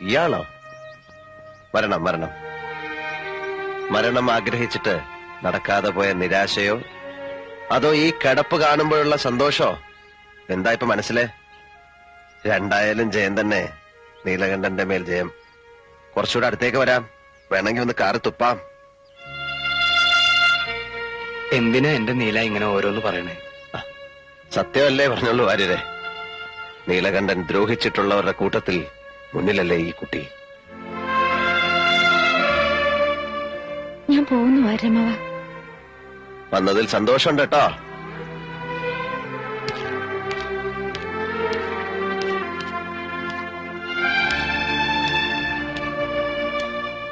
ഇയാളോ? മരണം മരണം മരണം ആഗ്രഹിച്ചിട്ട് നടക്കാതെ പോയ നിരാശയോ അതോ ഈ കിടപ്പ് കാണുമ്പോഴുള്ള സന്തോഷോ? എന്താ ഇപ്പൊ മനസ്സിലെ? രണ്ടായാലും ജയം തന്നെ. നീലകണ്ഠന്റെ മേൽ ജയം. കുറച്ചുകൂടെ അടുത്തേക്ക് വരാം, വേണമെങ്കിൽ ഒന്ന് കാറ് തുപ്പാം. എന്തിനാ എന്റെ നീല ഇങ്ങനെ ഓരോന്ന് പറയണേ? സത്യമല്ലേ പറഞ്ഞുള്ളൂ വാര്യരെ. നീലകണ്ഠൻ ദ്രോഹിച്ചിട്ടുള്ളവരുടെ കൂട്ടത്തിൽ മുന്നിലല്ലേ ഈ കുട്ടി. ഞാൻ പോകുന്നു വാര്യമാവ. വന്നതിൽ സന്തോഷമുണ്ട് കേട്ടോ.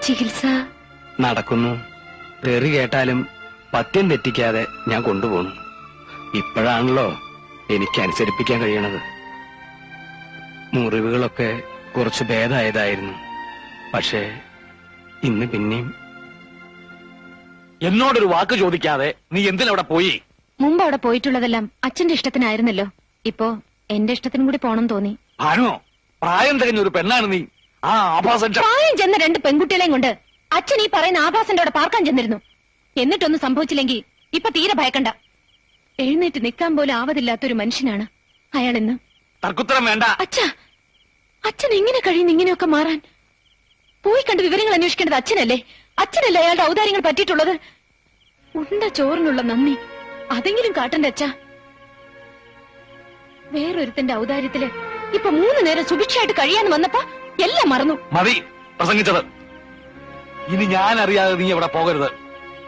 ചികിത്സ നടക്കുന്നു. തെറി കേട്ടാലും പത്യം തെറ്റിക്കാതെ ഞാൻ കൊണ്ടുപോകുന്നു. ഇപ്പോഴാണല്ലോ എനിക്ക് അനുസരിപ്പിക്കാൻ കഴിയണത്. മുറിവുകളൊക്കെ കുറച്ച് ഭേദമായതായിരുന്നു. പക്ഷേ ഇന്ന് പിന്നെയും. എന്നോടൊരു വാക്ക് ചോദിക്കാതെ നീ എന്തിനവിടെ പോയി? മുമ്പ് അവിടെ പോയിട്ടുള്ളതെല്ലാം അച്ഛന്റെ ഇഷ്ടത്തിനായിരുന്നല്ലോ. ഇപ്പോ എന്റെ ഇഷ്ടത്തിനും കൂടി പോണം തോന്നി. ആണോ? പ്രായം തികഞ്ഞ ഒരു പെണ്ണാണ് നീ. ആ ആഭാസൻ പ്രായം ചെന്ന രണ്ട് പെൺകുട്ടികളെയും കൊണ്ട് അച്ഛൻ ഈ പറയുന്ന ആഭാസന്റെ അവിടെ പാർക്കാൻ ചെന്നിരുന്നു. എന്നിട്ടൊന്നും സംഭവിച്ചില്ലെങ്കിൽ ഇപ്പൊ തീരെ ഭയക്കണ്ട. എഴുന്നേറ്റ് നിൽക്കാൻ പോലും ആവതില്ലാത്തൊരു മനുഷ്യനാണ് അയാൾ ഇന്ന്. തർക്കുത്തരം വേണ്ട. അച്ഛൻ എങ്ങനെ കഴിയുന്നു ഇങ്ങനെയൊക്കെ മാറാൻ? പോയി കണ്ട് വിവരങ്ങൾ അന്വേഷിക്കേണ്ടത് അച്ഛനല്ലേ? അച്ഛനല്ലേ അയാളുടെ ഔദാര്യങ്ങൾ പറ്റിയിട്ടുള്ളത്? ഉണ്ട ചോറിനുള്ള നന്ദി അതെങ്കിലും കാട്ടണ്ട അച്ഛാ. വേറൊരുത്തന്റെ ഔദാര്യത്തില് ഇപ്പൊ 3 നേരം സുഭിക്ഷയായിട്ട് കഴിയാന്ന് വന്നപ്പോ എല്ലാം മറന്നു. മതി പ്രസംഗിച്ചത്. ഇനി ഞാൻ അറിയാതെ നീ എവിടെ പോകരുത്,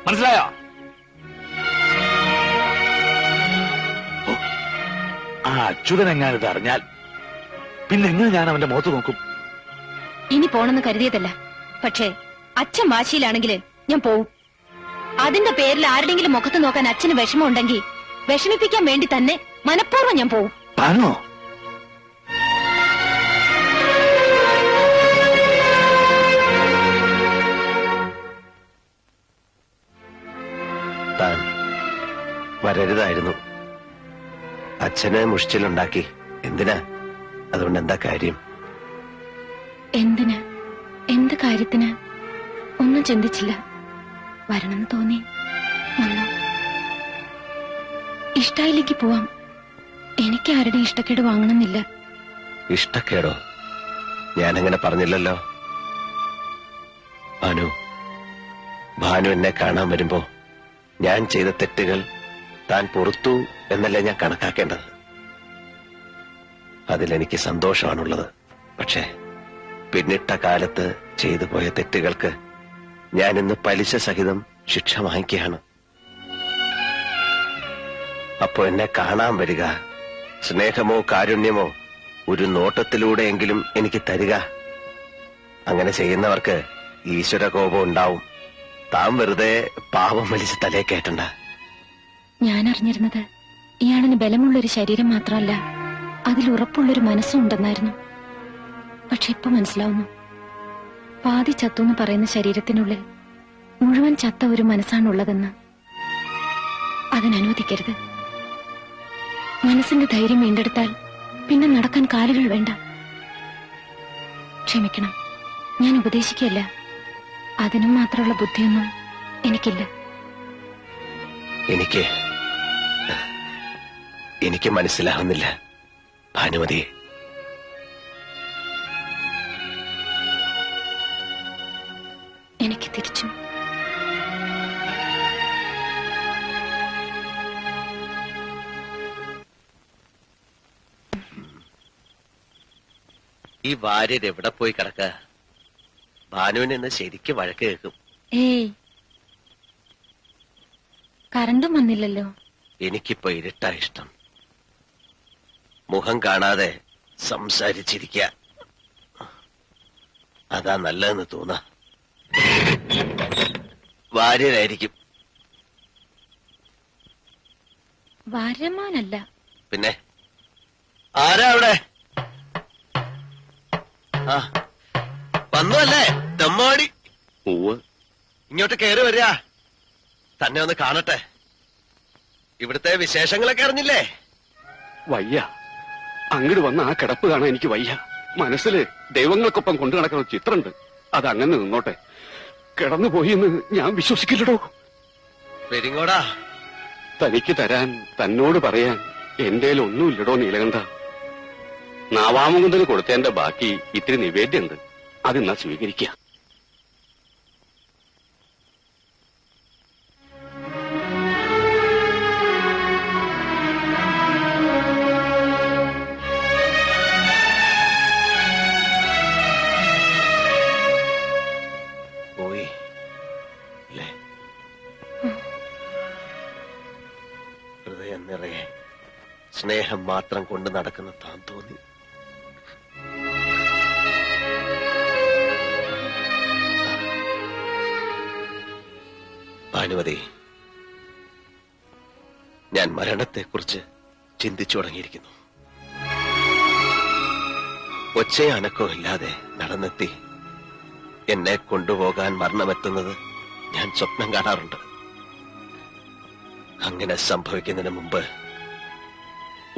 മനസ്സിലായോ? ആ അച്യുതൻ എങ്ങാനിത് അറിഞ്ഞാൽ പിന്നെ എങ്ങനെ ഞാൻ അവന്റെ മുഖത്ത് നോക്കും? ഇനി പോണെന്ന് കരുതിയതല്ല. പക്ഷേ അച്ഛൻ വാശിയിലാണെങ്കില് ഞാൻ പോവും. അതിന്റെ പേരിൽ ആരുടെങ്കിലും മുഖത്ത് നോക്കാൻ അച്ഛന് വിഷമമുണ്ടെങ്കിൽ വിഷമിപ്പിക്കാൻ വേണ്ടി തന്നെ മനഃപൂർവ്വം ഞാൻ പോവും. താനോ? താൻ വരരുതായിരുന്നു. അച്ഛനെ മുഷിച്ചിലുണ്ടാക്കി. എന്തിനാ? അതുകൊണ്ട് എന്താ കാര്യം? എന്തിന്? എന്ത് കാര്യത്തിന്? ഒന്നും ചിന്തിച്ചില്ല. വരണമെന്ന് തോന്നി വന്നു. ഇഷ്ടായിലേക്ക് പോവാം. എനിക്ക് ആരുടെ ഇഷ്ടക്കേട് വാങ്ങണമെന്നില്ല. ഇഷ്ടക്കേടോ? ഞാനങ്ങനെ പറഞ്ഞില്ലല്ലോ. ഭാനു എന്നെ കാണാൻ വരുമ്പോ ഞാൻ ചെയ്ത തെറ്റുകൾ താൻ പൊറുത്തു എന്നല്ലേ ഞാൻ കണക്കാക്കേണ്ടത്. അതിലെനിക്ക് സന്തോഷമാണുള്ളത്. പക്ഷേ പിന്നിട്ട കാലത്ത് ചെയ്തു പോയ തെറ്റുകൾക്ക് ഞാൻ ഇന്ന് പലിശ സഹിതം ശിക്ഷ വാങ്ങിക്കുകയാണ്. അപ്പോ എന്നെ കാണാൻ വരിക, സ്നേഹമോ കാരുണ്യമോ ഒരു നോട്ടത്തിലൂടെയെങ്കിലും എനിക്ക് തരിക. അങ്ങനെ ചെയ്യുന്നവർക്ക് ഈശ്വര കോപം ഉണ്ടാവും. താൻ വെറുതെ പാവം വലിച്ച് തലേ കേട്ടണ്ട. ഞാൻ അറിഞ്ഞിരുന്നത് ഇയാളിന് ബലമുള്ളൊരു ശരീരം മാത്രമല്ല, അതിൽ ഉറപ്പുള്ളൊരു മനസ്സും ഉണ്ടെന്നായിരുന്നു. പക്ഷെ ഇപ്പൊ മനസ്സിലാവുന്നു, പാതി ചത്തുന്ന് പറയുന്ന ശരീരത്തിനുള്ളിൽ മുഴുവൻ ചത്ത ഒരു മനസ്സാണുള്ളതെന്ന്. അതിനനുവദിക്കരുത്. മനസ്സിന്റെ ധൈര്യം വീണ്ടെടുത്താൽ പിന്നെ നടക്കാൻ കാലുകൾ വേണ്ട. ക്ഷമിക്കണം, ഞാൻ ഉപദേശിക്കല്ല. അതിനും മാത്രമുള്ള ബുദ്ധിയൊന്നും എനിക്കില്ല. എനിക്ക് മനസ്സിലാവുന്നില്ല ഭാനുമതി. എനിക്ക് തിരിച്ചും ഈ വാര്യർ എവിടെ പോയി കിടക്ക? ഭാനുവിന് ഇന്ന് ശരിക്കും വഴക്ക് കേൾക്കും. ഏയ്, കറണ്ടും വന്നില്ലല്ലോ. എനിക്കിപ്പോ ഇരുട്ടാ ഇഷ്ടം. മുഖം കാണാതെ സംസാരിച്ചിരിക്ക, അതാ നല്ലതെന്ന് തോന്നാ. വാര്യരായിരിക്കും. വാര്യമാനല്ല. പിന്നെ ആരാ അവിടെ? ആ വന്നു അല്ലേ തെമ്മാടി? ഇങ്ങോട്ട് കയറി വരിക. തന്നെ ഒന്ന് കാണട്ടെ. ഇവിടുത്തെ വിശേഷങ്ങളൊക്കെ അറിഞ്ഞില്ലേ? വയ്യ, അങ്ങോട്ട് വന്ന ആ കിടപ്പ് കാണാൻ എനിക്ക് വയ്യ. മനസ്സില് ദൈവങ്ങൾക്കൊപ്പം കൊണ്ടു നടക്കുന്ന ചിത്രമുണ്ട്. അതങ്ങനെ നിന്നോട്ടെ. കിടന്നുപോയി എന്ന് ഞാൻ വിശ്വസിക്കില്ലടോ. പെരിങ്ങോടാ, തനിക്ക് തരാൻ, തന്നോട് പറയാൻ എന്റെ ഒന്നുമില്ലടോ നീലകണ്ഠ. നാവാമുകുന്ദന് കൊടുത്തതിന്റെ ബാക്കി ഇത്തിരി നിവേദ്യമുണ്ട്. അതെന്നാ സ്വീകരിക്കുക. പോയി അല്ലേ? ഹൃദയം നിറയെ സ്നേഹം മാത്രം കൊണ്ട് നടക്കുന്ന താൻ തോന്നി. ഭാനുമതി, ഞാൻ മരണത്തെക്കുറിച്ച് ചിന്തിച്ചു തുടങ്ങിയിരിക്കുന്നു. ഒച്ചയും അനക്കവും ഇല്ലാതെ നടന്നെത്തി എന്നെ കൊണ്ടുപോകാൻ മരണമെത്തുന്നത് ഞാൻ സ്വപ്നം കാണാറുണ്ട്. അങ്ങനെ സംഭവിക്കുന്നതിന് മുമ്പ്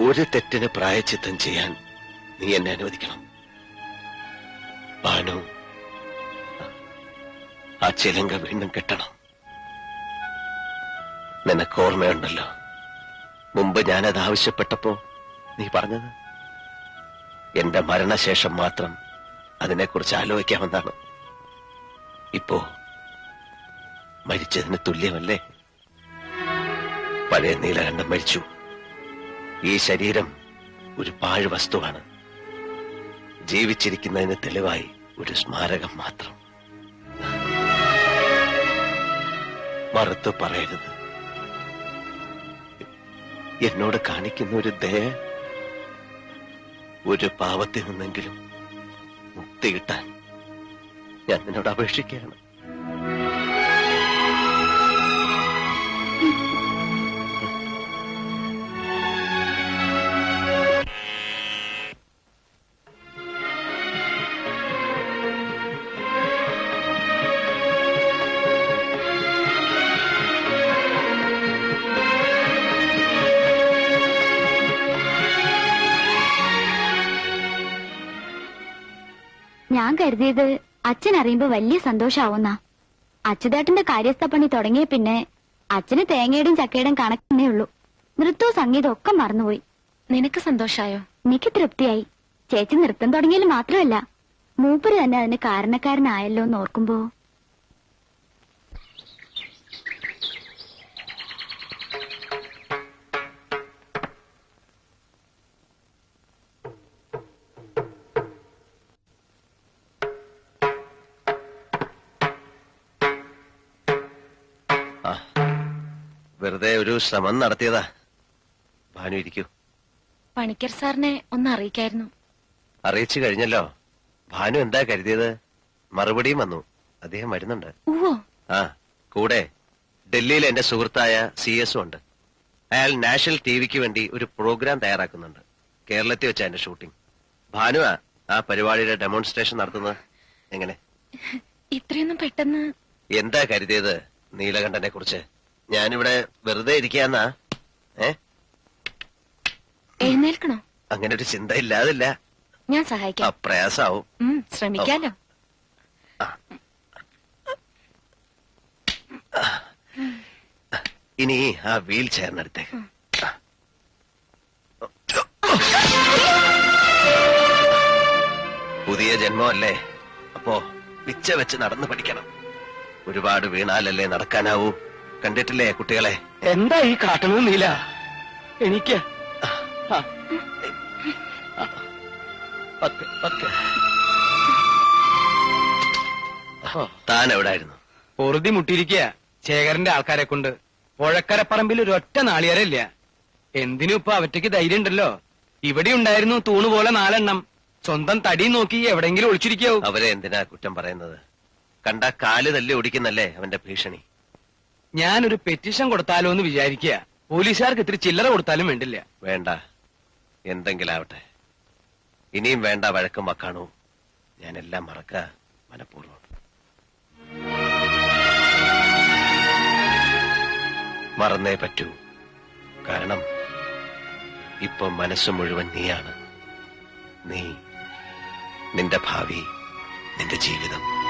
ഒരു തെറ്റിന് പ്രായച്ചിത്തം ചെയ്യാൻ നീ എന്നെ അനുവദിക്കണം. ഭാനു, ആ ചിലങ്ക വീണ്ടും കെട്ടണം. നിനക്ക് ഓർമ്മയുണ്ടല്ലോ, മുമ്പ് ഞാനത് ആവശ്യപ്പെട്ടപ്പോ നീ പറഞ്ഞത് എന്റെ മരണശേഷം മാത്രം അതിനെക്കുറിച്ച് ആലോചിക്കാമെന്നാണ്. ഇപ്പോ മരിച്ചതിന് തുല്യമല്ലേ? പഴയ നീലകണ്ഠൻ മരിച്ചു. ഈ ശരീരം ഒരു പാഴ് വസ്തുവാണ്. ജീവിച്ചിരിക്കുന്നതിന് തെളിവായി ഒരു സ്മാരകം മാത്രം. മറുത്തു പറയരുത്. എന്നോട് കാണിക്കുന്ന ഒരു ദയ, ഒരു പാവത്തിൽ നിന്നെങ്കിലും മുക്തി കിട്ടാൻ ഞാൻ നിന്നോട് അപേക്ഷിക്കുകയാണ്. ഞാൻ കരുതിയത് അച്ഛൻ അറിയുമ്പോ വലിയ സന്തോഷാവുന്ന. അച്യുതേട്ടന്റെ കാര്യസ്ഥ പണി തുടങ്ങിയ പിന്നെ അച്ഛന് തേങ്ങയുടെയും ചക്കയുടെയും കണക്കേ ഉള്ളൂ. നൃത്തവും സംഗീതവും ഒക്കെ മറന്നുപോയി. നിനക്ക് സന്തോഷായോ? എനിക്ക് തൃപ്തിയായി. ചേച്ചി നൃത്തം തുടങ്ങിയാൽ മാത്രമല്ല, മൂപ്പര് തന്നെ അതിന് കാരണക്കാരനായല്ലോ എന്ന് ഓർക്കുമ്പോ. വെറുതെ ഒരു ശ്രമം നടത്തിയതാ. ഭാനു, ഇരിക്കൂ. പണിക്കർ സാറിനെ ഒന്ന് അറിയിക്കായിരുന്നു. അറിയിച്ചു കഴിഞ്ഞല്ലോ. ഭാനു എന്താ കരുതിയത്? മറുപടിയും വന്നു. അദ്ദേഹം വരുന്നുണ്ട്. ആ, കൂടെ ഡൽഹിയിൽ എന്റെ സുഹൃത്തായ CS ഉണ്ട്. അയാൾ നാഷണൽ TVക്ക് വേണ്ടി ഒരു പ്രോഗ്രാം തയ്യാറാക്കുന്നുണ്ട്. കേരളത്തിൽ വെച്ചാ എന്റെ ഷൂട്ടിംഗ്. ഭാനുവാ ആ പരിപാടിയുടെ ഡെമോൺസ്ട്രേഷൻ നടത്തുന്നത്. എങ്ങനെ? ഇത്രയൊന്നും പെട്ടെന്ന് എന്താ കരുതിയത് നീലകണ്ഠനെ കുറിച്ച്? ഞാനിവിടെ വെറുതെ ഇരിക്കാന്നാ? എഴുന്നേൽക്കണോ? അങ്ങനെ ഒരു ചിന്ത ഇല്ലാതില്ല. ഞാൻ സഹായിക്കാം. പ്രയാസാവും. ശ്രമിക്കാലോ. ഇനി ആ വീൽ ചെയറിനടുത്തേക്ക്. പുതിയ ജന്മമല്ലേ, അപ്പോ പിച്ച വെച്ച് നടന്നു പഠിക്കണം. ഒരുപാട് വീണാലല്ലേ നടക്കാനാവൂ. കണ്ടിട്ടില്ലേ കുട്ടികളെ? എന്താ ഈ കാട്ടണത് നീല? എനിക്ക് താൻ എവിടായിരുന്നു? പൊറുതി മുട്ടിയിരിക്കുക ശേഖരന്റെ ആൾക്കാരെ കൊണ്ട്. പുഴക്കരപ്പറമ്പിൽ ഒരൊറ്റ നാളികേരമില്ല. എന്തിനും ഇപ്പൊ അവറ്റയ്ക്ക് ധൈര്യം ഉണ്ടല്ലോ. ഇവിടെ ഉണ്ടായിരുന്നു തൂണുപോലെ 4 എണ്ണം. സ്വന്തം തടി നോക്കി എവിടെങ്കിലും ഒളിച്ചിരിക്കാവും. അവരെ എന്തിനാ കുറ്റം പറയുന്നത്? കണ്ട കാല് തല്ലി ഓടിക്കുന്നല്ലേ അവന്റെ ഭീഷണി. ഞാനൊരു പെറ്റീഷൻ കൊടുത്താലോ എന്ന് വിചാരിക്കുക. പോലീസുകാർക്ക് ഇത്തിരി ചില്ലറ കൊടുത്താലും വേണ്ടില്ല. വേണ്ട, എന്തെങ്കിലും ആവട്ടെ. ഇനിയും വേണ്ട വഴക്കും വക്കാണോ. ഞാനെല്ലാം മറക്ക മനഃപൂർവ്വം. മറന്നേ പറ്റൂ. കാരണം ഇപ്പൊ മനസ്സ് മുഴുവൻ നീയാണ്. നീ നിന്റെ ഭാവി, നിന്റെ ജീവിതം.